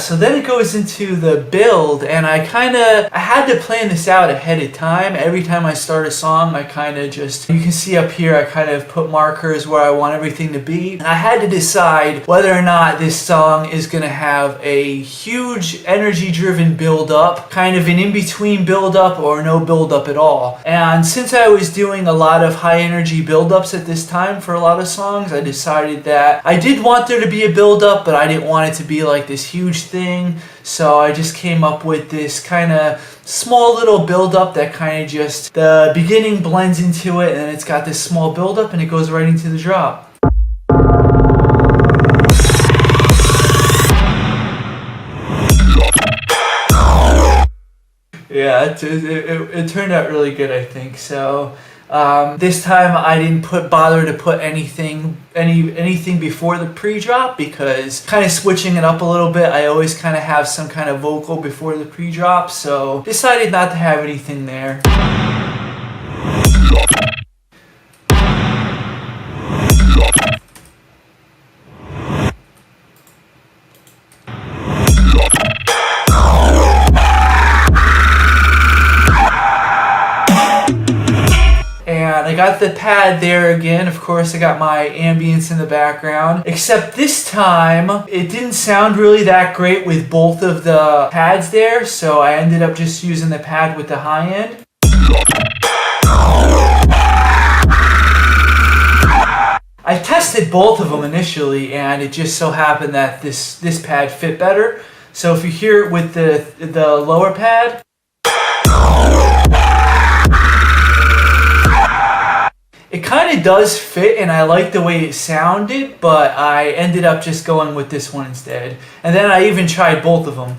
So then it goes into the build, and I had to plan this out ahead of time. Every time I start a song, I kind of just, you can see up here, I kind of put markers where I want everything to be. And I had to decide whether or not this song is going to have a huge energy-driven build-up, kind of an in-between build-up, or no build-up at all. And since I was doing a lot of high-energy build-ups at this time for a lot of songs, I decided that I did want there to be a build-up, but I didn't want it to be like this huge thing. So I just came up with this kind of small little build-up that kind of just, the beginning blends into it, and then it's got this small build-up and it goes right into the drop. Yeah, it turned out really good, I think. So this time I didn't bother to put anything before the pre-drop, because kind of switching it up a little bit, I always kind of have some kind of vocal before the pre-drop, so decided not to have anything there. I got the pad there again. Of course, I got my ambience in the background. Except this time, it didn't sound really that great with both of the pads there, so I ended up just using the pad with the high end. I tested both of them initially, and it just so happened that this pad fit better. So if you hear it with the lower pad, it kind of does fit, and I like the way it sounded, but I ended up just going with this one instead. And then I even tried both of them.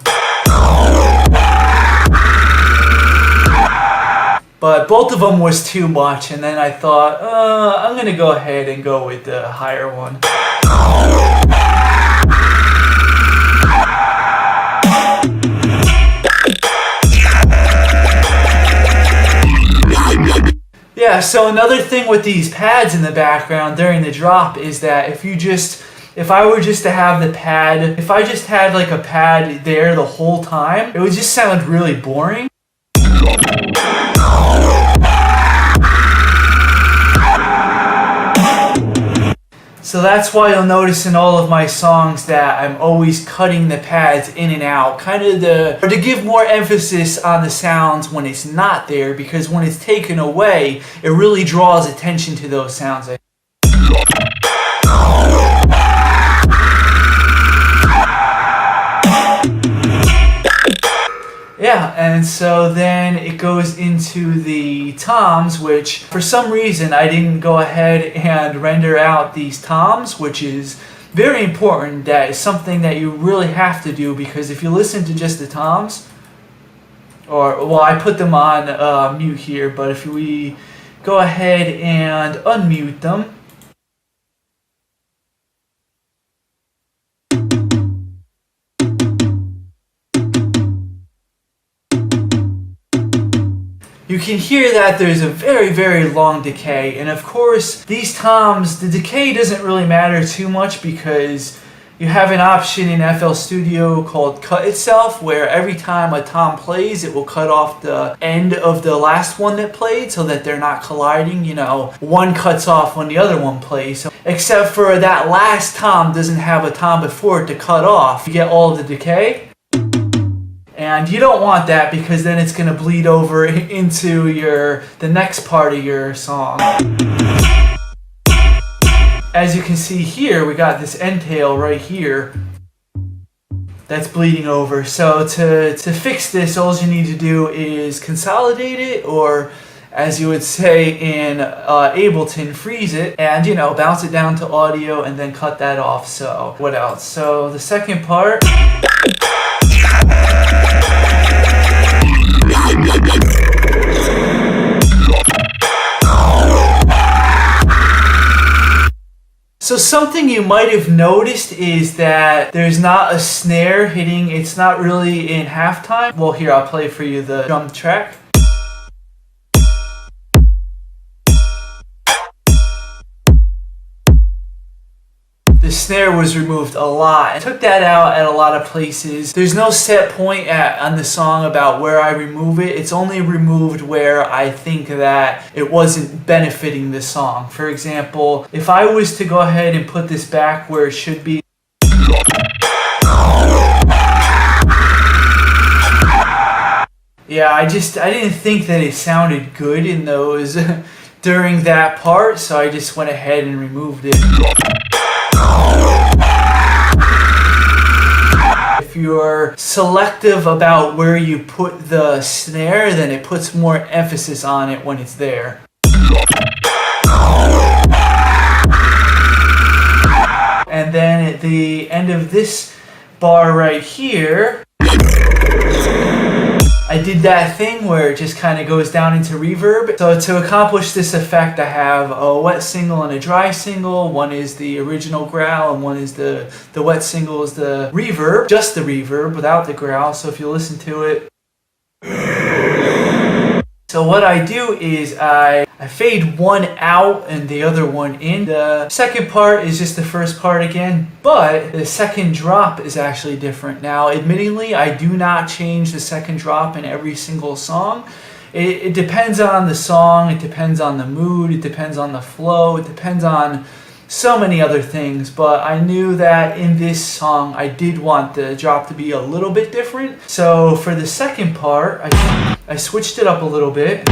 But both of them was too much, and then I thought, I'm going to go ahead and go with the higher one. Yeah, so another thing with these pads in the background during the drop is that if I were just to have the pad, if I just had like a pad there the whole time, it would just sound really boring. So that's why you'll notice in all of my songs that I'm always cutting the pads in and out, kind of to give more emphasis on the sounds when it's not there, because when it's taken away, it really draws attention to those sounds. Yeah, and so then it goes into the toms, which for some reason I didn't go ahead and render out these toms, which is very important. That is something that you really have to do, because if you listen to just the toms, well, I put them on mute here, but if we go ahead and unmute them, you can hear that there's a very, very long decay. And of course, these toms, the decay doesn't really matter too much, because you have an option in FL Studio called Cut Itself, where every time a tom plays, it will cut off the end of the last one that played so that they're not colliding. You know, one cuts off when the other one plays. So, except for that last tom doesn't have a tom before it to cut off. You get all of the decay. And you don't want that, because then it's going to bleed over into the next part of your song. As you can see here, we got this end tail right here that's bleeding over. So to fix this, all you need to do is consolidate it, or as you would say in Ableton, freeze it, and bounce it down to audio and then cut that off. So what else? So the second part. So something you might have noticed is that there's not a snare hitting, it's not really in halftime. Well, here, I'll play for you the drum track. The snare was removed a lot. I took that out at a lot of places. There's no set point on the song about where I remove it. It's only removed where I think that it wasn't benefiting the song. For example, if I was to go ahead and put this back where it should be, yeah, I didn't think that it sounded good in those during that part, so I just went ahead and removed it. If you're selective about where you put the snare, then it puts more emphasis on it when it's there. And then at the end of this bar right here, I did that thing where it just kind of goes down into reverb. So to accomplish this effect, I have a wet single and a dry single. One is the original growl and one is the wet single is the reverb, just the reverb without the growl. So if you listen to it. So what I do is I fade one out and the other one in. The second part is just the first part again, but the second drop is actually different. Now, admittingly, I do not change the second drop in every single song. It depends on the song, it depends on the mood, it depends on the flow, it depends on so many other things, but I knew that in this song I did want the drop to be a little bit different. So for the second part, I switched it up a little bit.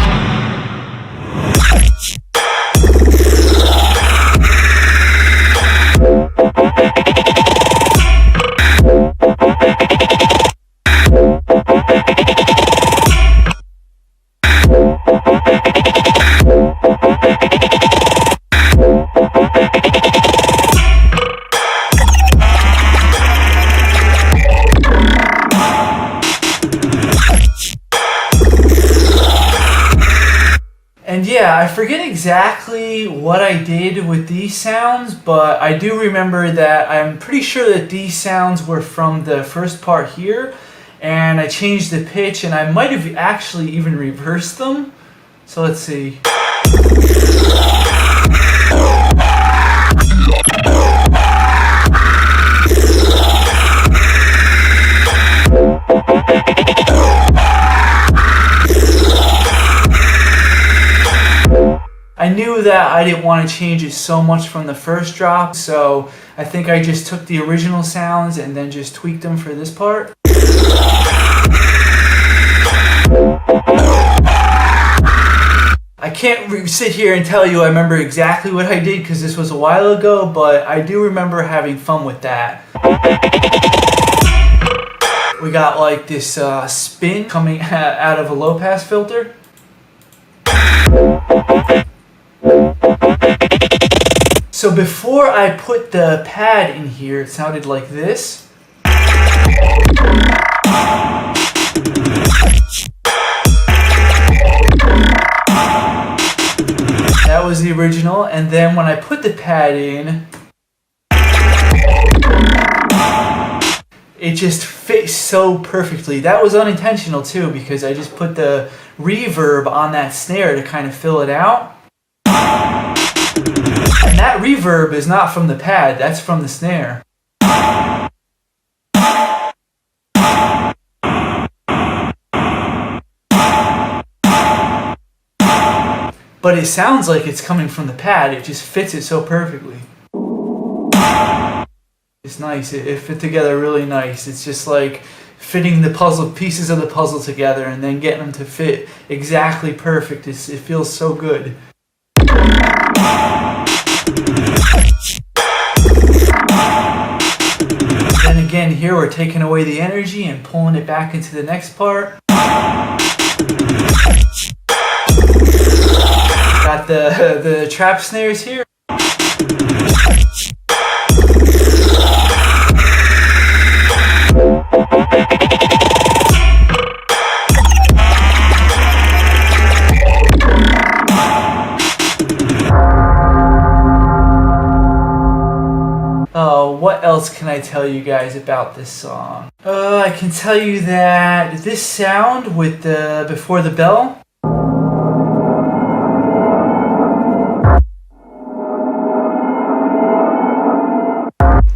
And yeah, I forget exactly what I did with these sounds, but I do remember that I'm pretty sure that these sounds were from the first part here, and I changed the pitch, and I might have actually even reversed them. So let's see. I knew that I didn't want to change it so much from the first drop, so I think I just took the original sounds and then just tweaked them for this part. I can't sit here and tell you I remember exactly what I did because this was a while ago, but I do remember having fun with that. We got like this spin coming out of a low pass filter. So before I put the pad in here, it sounded like this. That was the original, and then when I put the pad in, it just fits so perfectly. That was unintentional too, because I just put the reverb on that snare to kind of fill it out. And that reverb is not from the pad, that's from the snare. But it sounds like it's coming from the pad, it just fits it so perfectly. It's nice, it fit together really nice. It's just like fitting the puzzle pieces of the puzzle together and then getting them to fit exactly perfect. It feels so good. Then again, here we're taking away the energy and pulling it back into the next part. Got the trap snares here. What else can I tell you guys about this song? I can tell you that this sound with the before the bell,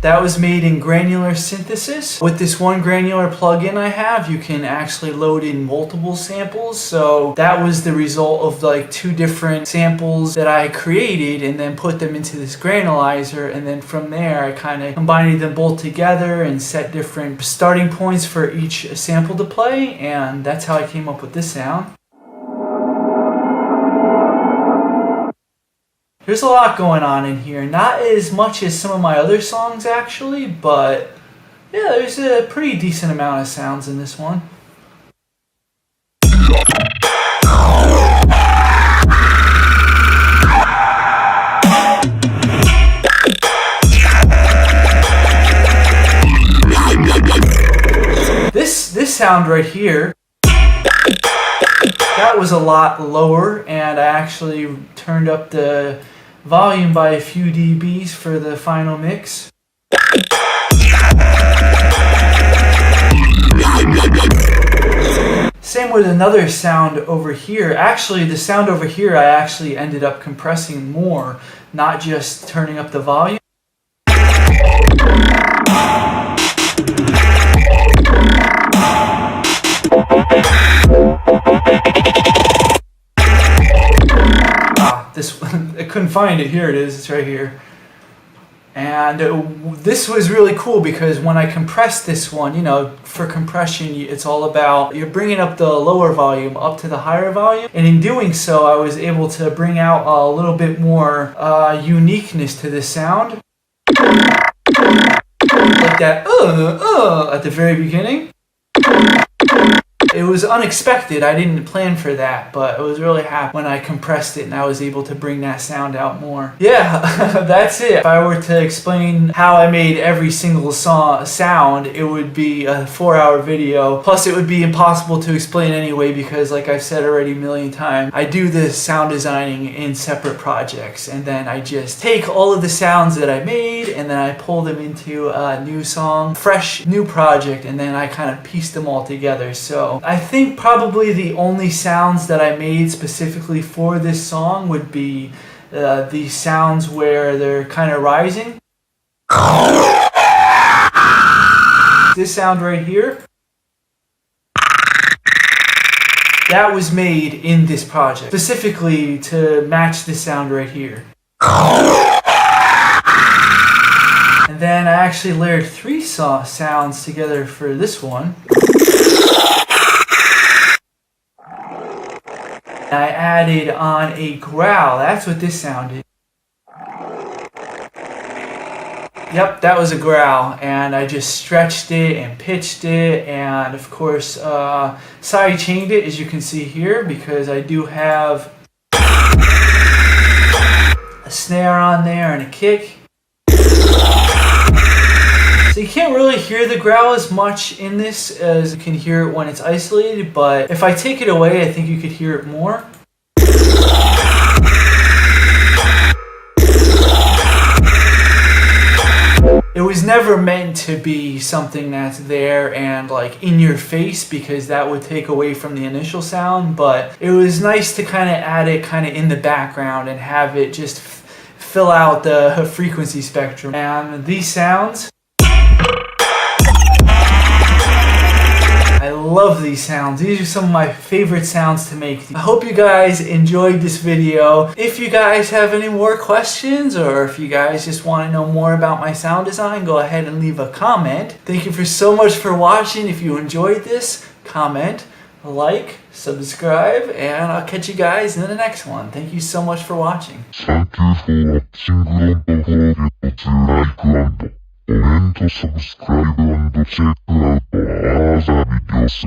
That was made in granular synthesis. With this one granular plugin I have, you can actually load in multiple samples. So that was the result of like 2 different samples that I created and then put them into this granulizer. And then from there, I kind of combined them both together and set different starting points for each sample to play. And that's how I came up with this sound. There's a lot going on in here. Not as much as some of my other songs actually, but yeah, there's a pretty decent amount of sounds in this one. This sound right here, that was a lot lower, and I actually turned up the volume by a few dBs for the final mix. Same with another sound over here. Actually, the sound over here I actually ended up compressing more, not just turning up the volume. I couldn't find it. Here it is. It's right here. And this was really cool because when I compressed this one, you know, for compression, it's all about you're bringing up the lower volume up to the higher volume. And in doing so, I was able to bring out a little bit more uniqueness to this sound. Like that at the very beginning. It was unexpected. I didn't plan for that, but I was really happy when I compressed it and I was able to bring that sound out more. Yeah, that's it. If I were to explain how I made every single sound, it would be a 4-hour video. Plus, it would be impossible to explain anyway because, like I've said already a million times, I do this sound designing in separate projects, and then I just take all of the sounds that I made and then I pull them into a new song, fresh new project, and then I kind of piece them all together. So I think probably the only sounds that I made specifically for this song would be the sounds where they're kind of rising. This sound right here, that was made in this project, specifically to match this sound right here. And then I actually layered 3 sounds together for this one. I added on a growl. That's what this sound is. Yep, that was a growl, and I just stretched it and pitched it, and of course side chained it, as you can see here, because I do have a snare on there and a kick. So you can't really hear the growl as much in this as you can hear it when it's isolated, but if I take it away, I think you could hear it more. It was never meant to be something that's there and like in your face, because that would take away from the initial sound, but it was nice to kind of add it kind of in the background and have it just fill out the frequency spectrum. And these sounds, I love these sounds. These are some of my favorite sounds to make. I hope you guys enjoyed this video. If you guys have any more questions, or if you guys just want to know more about my sound design, go ahead and leave a comment. Thank you so much for watching. If you enjoyed this, comment, like, subscribe, and I'll catch you guys in the next one. Thank you so much for watching. Thank you for watching, and don't forget to like and comment, subscribe, and check out other videos.